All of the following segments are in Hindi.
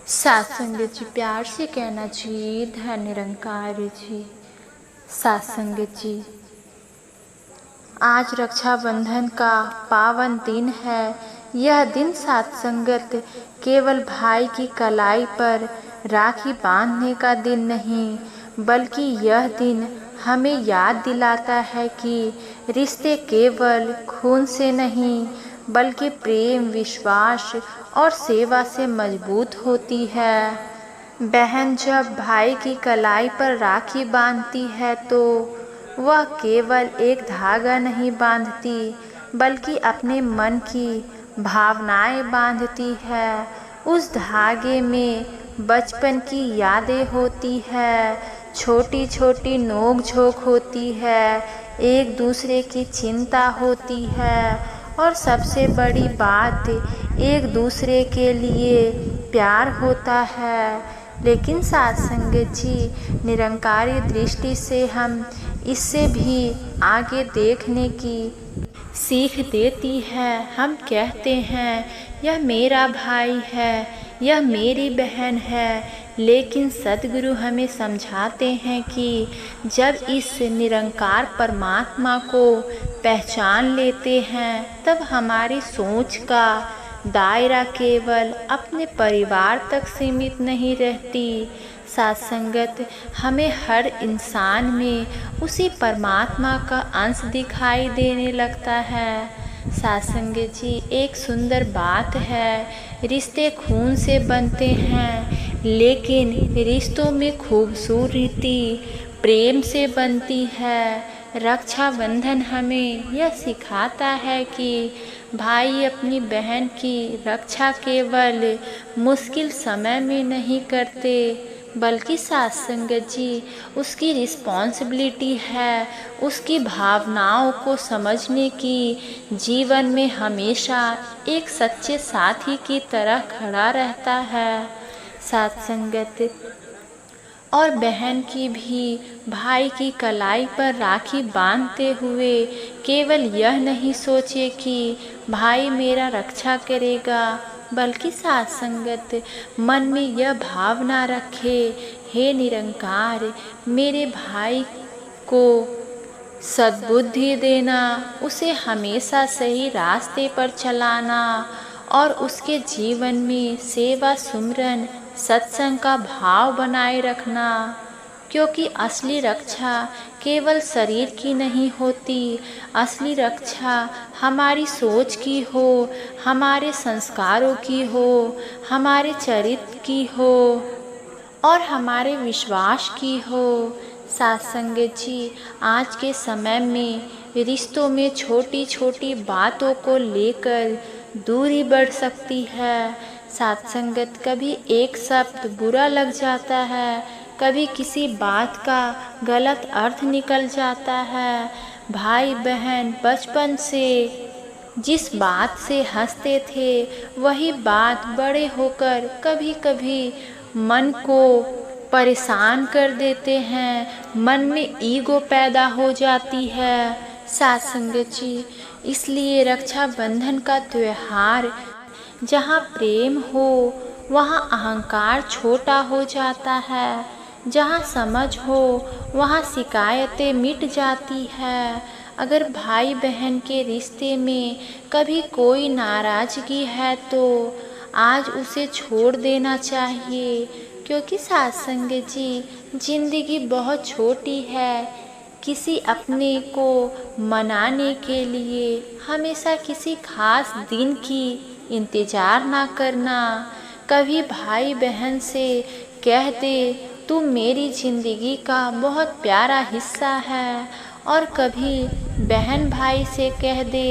सत्संग जी, प्यार से कहना जी, धन निरंकार जी। सत्संग जी, आज रक्षाबंधन का पावन दिन है। यह दिन सत्संगत केवल भाई की कलाई पर राखी बांधने का दिन नहीं, बल्कि यह दिन हमें याद दिलाता है कि रिश्ते केवल खून से नहीं, बल्कि प्रेम, विश्वास और सेवा से मजबूत होती है। बहन जब भाई की कलाई पर राखी बांधती है तो वह केवल एक धागा नहीं बांधती, बल्कि अपने मन की भावनाएं बांधती है। उस धागे में बचपन की यादें होती है, छोटी छोटी नोक झोंक होती है, एक दूसरे की चिंता होती है और सबसे बड़ी बात, एक दूसरे के लिए प्यार होता है। लेकिन सत्संग जी, निरंकारी दृष्टि से हम इससे भी आगे देखने की सीख देती है। हम कहते हैं यह मेरा भाई है, यह मेरी बहन है, लेकिन सद्गुरु हमें समझाते हैं कि जब इस निरंकार परमात्मा को पहचान लेते हैं, तब हमारी सोच का दायरा केवल अपने परिवार तक सीमित नहीं रहती। सत्संगत हमें हर इंसान में उसी परमात्मा का अंश दिखाई देने लगता है। सत्संग जी, एक सुंदर बात है, रिश्ते खून से बनते हैं, लेकिन रिश्तों में खूबसूरती प्रेम से बनती है। रक्षाबंधन हमें यह सिखाता है कि भाई अपनी बहन की रक्षा केवल मुश्किल समय में नहीं करते, बल्कि सत्संग जी, उसकी रिस्पॉन्सिबिलिटी है उसकी भावनाओं को समझने की, जीवन में हमेशा एक सच्चे साथी की तरह खड़ा रहता है। सत्संगत और बहन की भी भाई की कलाई पर राखी बांधते हुए केवल यह नहीं सोचे कि भाई मेरा रक्षा करेगा, बल्कि सत्संगत मन में यह भावना रखे, हे निरंकार, मेरे भाई को सद्बुद्धि देना, उसे हमेशा सही रास्ते पर चलाना और उसके जीवन में सेवा, सुमरन, सत्संग का भाव बनाए रखना। क्योंकि असली रक्षा केवल शरीर की नहीं होती, असली रक्षा हमारी सोच की हो, हमारे संस्कारों की हो, हमारे चरित्र की हो और हमारे विश्वास की हो। सत्संग जी, आज के समय में रिश्तों में छोटी छोटी बातों को लेकर दूरी बढ़ सकती है। सत्संगत कभी एक शब्द बुरा लग जाता है, कभी किसी बात का गलत अर्थ निकल जाता है। भाई बहन बचपन से जिस बात से हंसते थे, वही बात बड़े होकर कभी कभी मन को परेशान कर देते हैं, मन में ईगो पैदा हो जाती है। सत्संग जी, इसलिए रक्षाबंधन का त्योहार, जहाँ प्रेम हो वहाँ अहंकार छोटा हो जाता है, जहाँ समझ हो वहाँ शिकायतें मिट जाती है। अगर भाई बहन के रिश्ते में कभी कोई नाराज़गी है तो आज उसे छोड़ देना चाहिए, क्योंकि सत्संग जी, जिंदगी बहुत छोटी है। किसी अपने को मनाने के लिए हमेशा किसी खास दिन की इंतज़ार ना करना। कभी भाई बहन से कह दे तू मेरी ज़िंदगी का बहुत प्यारा हिस्सा है, और कभी बहन भाई से कह दे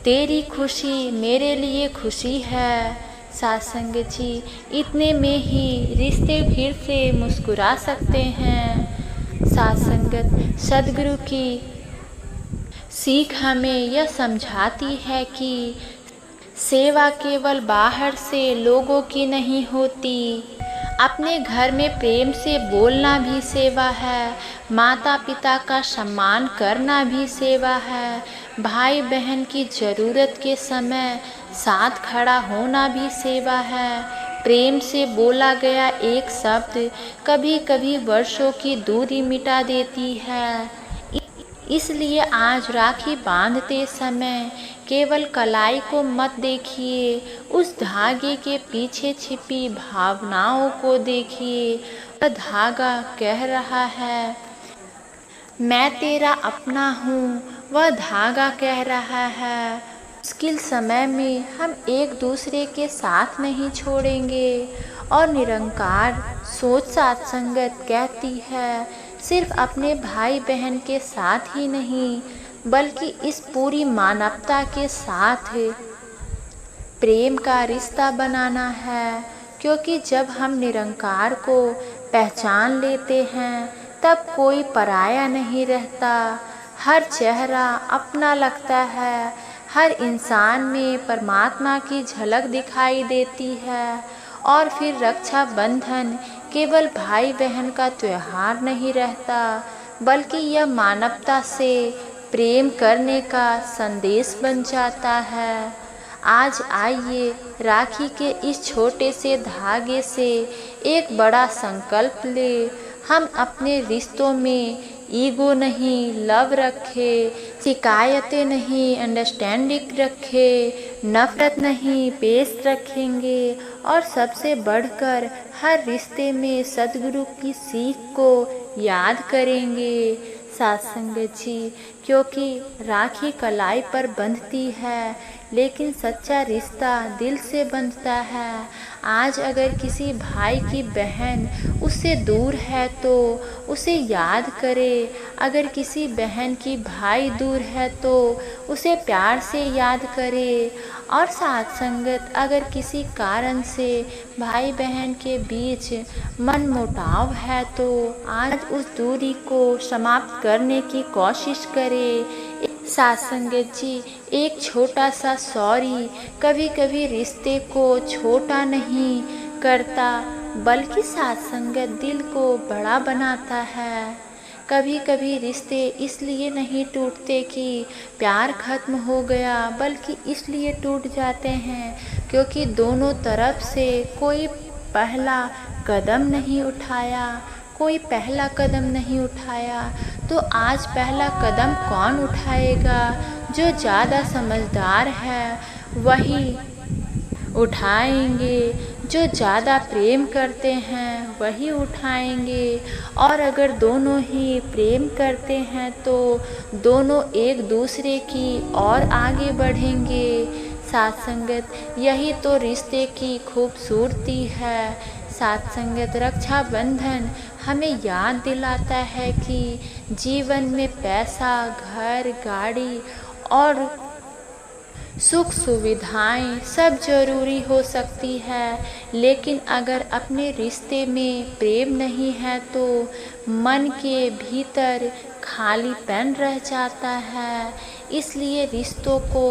तेरी खुशी मेरे लिए खुशी है। सत्संग जी, इतने में ही रिश्ते फिर से मुस्कुरा सकते हैं। सत्संगत सद्गुरु की सीख हमें यह समझाती है कि सेवा केवल बाहर से लोगों की नहीं होती, अपने घर में प्रेम से बोलना भी सेवा है, माता पिता का सम्मान करना भी सेवा है, भाई बहन की ज़रूरत के समय साथ खड़ा होना भी सेवा है, प्रेम से बोला गया एक शब्द कभी कभी वर्षों की दूरी मिटा देती है। इसलिए आज राखी बांधते समय केवल कलाई को मत देखिए, उस धागे के पीछे छिपी भावनाओं को देखिए। वह धागा कह रहा है, मैं तेरा अपना हूँ। वह धागा कह रहा है, मुश्किल समय में हम एक दूसरे के साथ नहीं छोड़ेंगे। और निरंकार सोच सत्संगत कहती है, सिर्फ अपने भाई बहन के साथ ही नहीं बल्कि इस पूरी मानवता के साथ प्रेम का रिश्ता बनाना है। क्योंकि जब हम निरंकार को पहचान लेते हैं तब कोई पराया नहीं रहता। हर चेहरा अपना लगता है, हर इंसान में परमात्मा की झलक दिखाई देती है। और फिर रक्षाबंधन केवल भाई बहन का त्योहार नहीं रहता बल्कि यह मानवता से प्रेम करने का संदेश बन जाता है। आज आइए राखी के इस छोटे से धागे से एक बड़ा संकल्प ले। हम अपने रिश्तों में ईगो नहीं, लव रखे, शिकायतें नहीं, अंडरस्टैंडिंग रखे, नफरत नहीं, पेश रखेंगे। और सबसे बढ़कर हर रिश्ते में सद्गुरु की सीख को याद करेंगे। सत्संगत जी, क्योंकि राखी कलाई पर बंधती है लेकिन सच्चा रिश्ता दिल से बंधता है। आज अगर किसी भाई की बहन उससे दूर है तो उसे याद करे। अगर किसी बहन की भाई दूर है तो उसे प्यार से याद करे। और सत्संगत, अगर किसी कारण से भाई बहन के बीच मनमुटाव है तो आज उस दूरी को समाप्त करने की कोशिश करे। सत्संगत जी, एक छोटा सा सॉरी कभी कभी रिश्ते को छोटा नहीं करता बल्कि सत्संगत दिल को बड़ा बनाता है। कभी कभी रिश्ते इसलिए नहीं टूटते कि प्यार खत्म हो गया बल्कि इसलिए टूट जाते हैं क्योंकि दोनों तरफ से कोई पहला कदम नहीं उठाया। कोई पहला कदम नहीं उठाया तो आज पहला कदम कौन उठाएगा? जो ज़्यादा समझदार है वही उठाएंगे, जो ज़्यादा प्रेम करते हैं वही उठाएंगे। और अगर दोनों ही प्रेम करते हैं तो दोनों एक दूसरे की और आगे बढ़ेंगे। सत्संगत, यही तो रिश्ते की खूबसूरती है। सत्संगत, रक्षाबंधन हमें याद दिलाता है कि जीवन में पैसा, घर, गाड़ी और सुख सुविधाएं सब जरूरी हो सकती है, लेकिन अगर अपने रिश्ते में प्रेम नहीं है तो मन के भीतर खालीपन रह जाता है। इसलिए रिश्तों को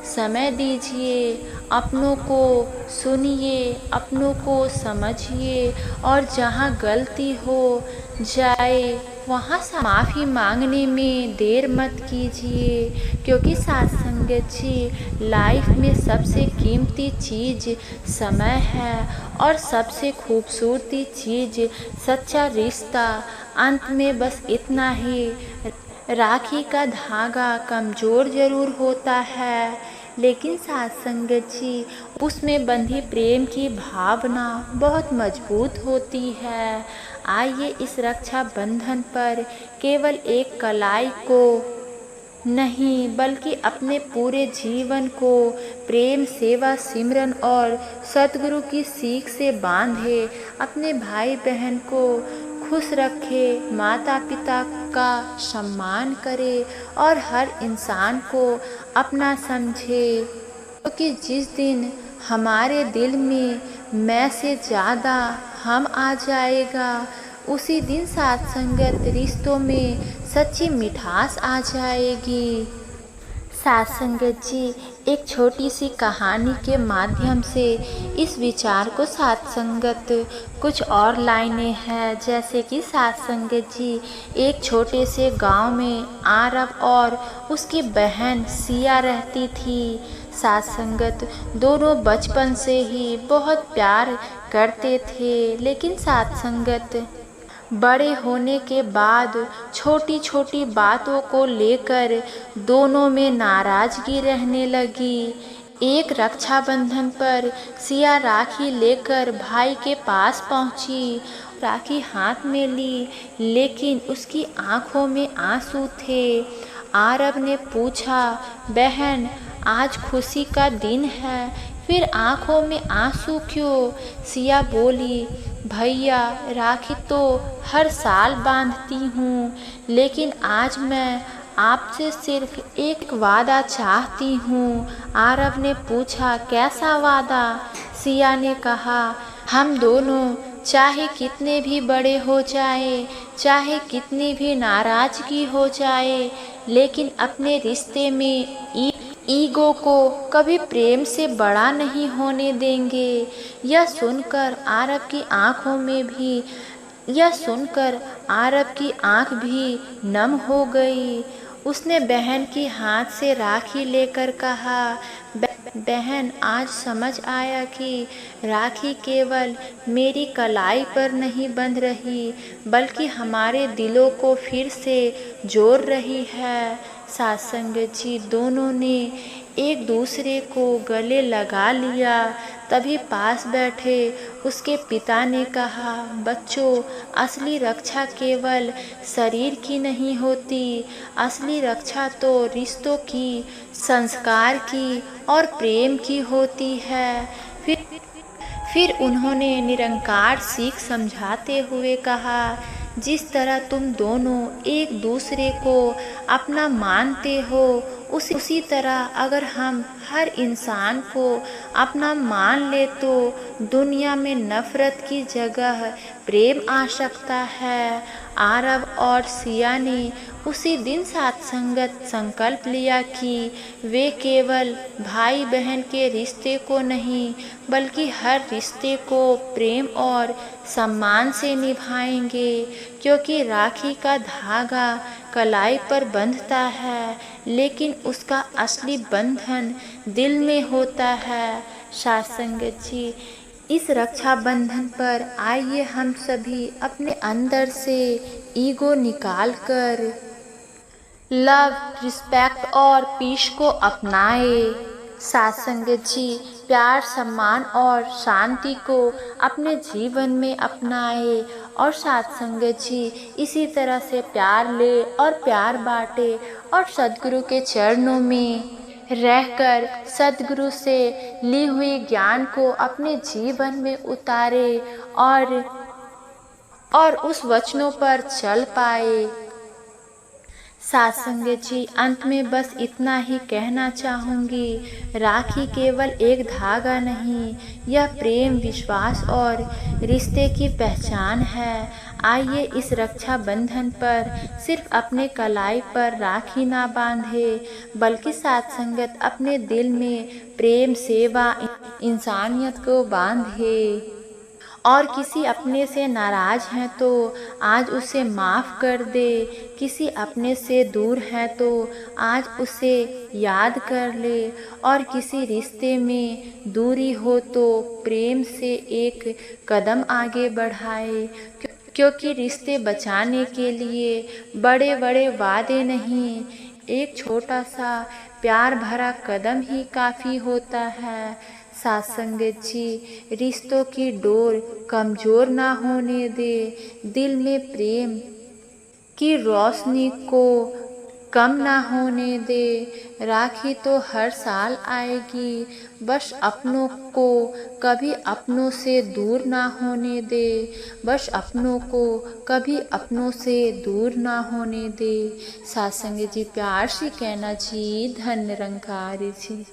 समय दीजिए, अपनों को सुनिए, अपनों को समझिए और जहाँ गलती हो जाए वहाँ से माफ़ी मांगने में देर मत कीजिए। क्योंकि सत्संगत जी, लाइफ में सबसे कीमती चीज़ समय है और सबसे खूबसूरती चीज़ सच्चा रिश्ता। अंत में बस इतना ही, राखी का धागा कमज़ोर ज़रूर होता है लेकिन सत्संगत जी, उसमें बंधी प्रेम की भावना बहुत मजबूत होती है। आइए इस रक्षाबंधन पर केवल एक कलाई को नहीं बल्कि अपने पूरे जीवन को प्रेम, सेवा, सिमरन और सद्गुरु की सीख से बांधे। अपने भाई बहन को खुश रखे, माता पिता का सम्मान करे और हर इंसान को अपना समझे। क्योंकि जिस दिन हमारे दिल में मैं से ज़्यादा हम आ जाएगा उसी दिन सत्संगत रिश्तों में सच्ची मिठास आ जाएगी। सत्संगत जी, एक छोटी सी कहानी के माध्यम से इस विचार को सत्संगत कुछ और लाइनें हैं। जैसे कि सत्संगत जी, एक छोटे से गांव में आरव और उसकी बहन सिया रहती थी। सत्संगत, दोनों बचपन से ही बहुत प्यार करते थे। लेकिन साथ संगत बड़े होने के बाद छोटी छोटी बातों को लेकर दोनों में नाराजगी रहने लगी। एक रक्षाबंधन पर सिया राखी लेकर भाई के पास पहुंची। राखी हाथ में ली, लेकिन उसकी आंखों में आंसू थे। आरव ने पूछा, बहन आज खुशी का दिन है, फिर आंखों में आंसू क्यों? सिया बोली, भैया राखी तो हर साल बांधती हूँ, लेकिन आज मैं आपसे सिर्फ एक वादा चाहती हूँ। आरव ने पूछा, कैसा वादा? सिया ने कहा, हम दोनों चाहे कितने भी बड़े हो जाए, चाहे कितनी भी नाराजगी हो जाए, लेकिन अपने रिश्ते में ईगो को कभी प्रेम से बड़ा नहीं होने देंगे। यह सुनकर आरव की आंख भी नम हो गई। उसने बहन की हाथ से राखी लेकर कहा, बहन आज समझ आया कि राखी केवल मेरी कलाई पर नहीं बंध रही, बल्कि हमारे दिलों को फिर से जोड़ रही है। सासंग जी दोनों ने एक दूसरे को गले लगा लिया। तभी पास बैठे उसके पिता ने कहा, बच्चों असली रक्षा केवल शरीर की नहीं होती, असली रक्षा तो रिश्तों की, संस्कार की और प्रेम की होती है। फिर उन्होंने निरंकार सीख समझाते हुए कहा, जिस तरह तुम दोनों एक दूसरे को अपना मानते हो, उसी तरह अगर हम हर इंसान को अपना मान ले तो दुनिया में नफरत की जगह प्रेम आ सकता है। आरव और सिया ने उसी दिन साथ संगत संकल्प लिया कि वे केवल भाई बहन के रिश्ते को नहीं, बल्कि हर रिश्ते को प्रेम और सम्मान से निभाएंगे, क्योंकि राखी का धागा कलाई पर बंधता है, लेकिन उसका असली बंधन दिल में होता है। सासंगत जी, इस रक्षाबंधन पर आइए हम सभी अपने अंदर से ईगो निकालकर लव, रिस्पेक्ट और पीस को अपनाए। सासंगत जी, प्यार, सम्मान और शांति को अपने जीवन में अपनाए और सासंगत जी इसी तरह से प्यार ले और प्यार बांटे और सद्गुरु के चरणों में रहकर सद्गुरु से ली हुई ज्ञान को अपने जीवन में उतारे और उस वचनों पर चल पाए। सासंगत जी, अंत में बस इतना ही कहना चाहूँगी, राखी केवल एक धागा नहीं, यह प्रेम, विश्वास और रिश्ते की पहचान है। आइए इस रक्षाबंधन पर सिर्फ अपने कलाई पर राखी ना बांधे, बल्कि सासंगत अपने दिल में प्रेम, सेवा, इंसानियत को बांधे। और किसी अपने से नाराज हैं तो आज उसे माफ़ कर दे, किसी अपने से दूर है तो आज उसे याद कर ले, और किसी रिश्ते में दूरी हो तो प्रेम से एक कदम आगे बढ़ाए, क्योंकि रिश्ते बचाने के लिए बड़े बड़े वादे नहीं, एक छोटा सा प्यार भरा कदम ही काफ़ी होता है। सासंगत जी, रिश्तों की डोर कमज़ोर ना होने दे, दिल में प्रेम की रोशनी को कम ना होने दे। राखी तो हर साल आएगी, बस अपनों को कभी अपनों से दूर ना होने दे, बस अपनों को कभी अपनों से दूर ना होने दे। सासंगत जी, प्यार से कहना जी, धन निरंकार जी।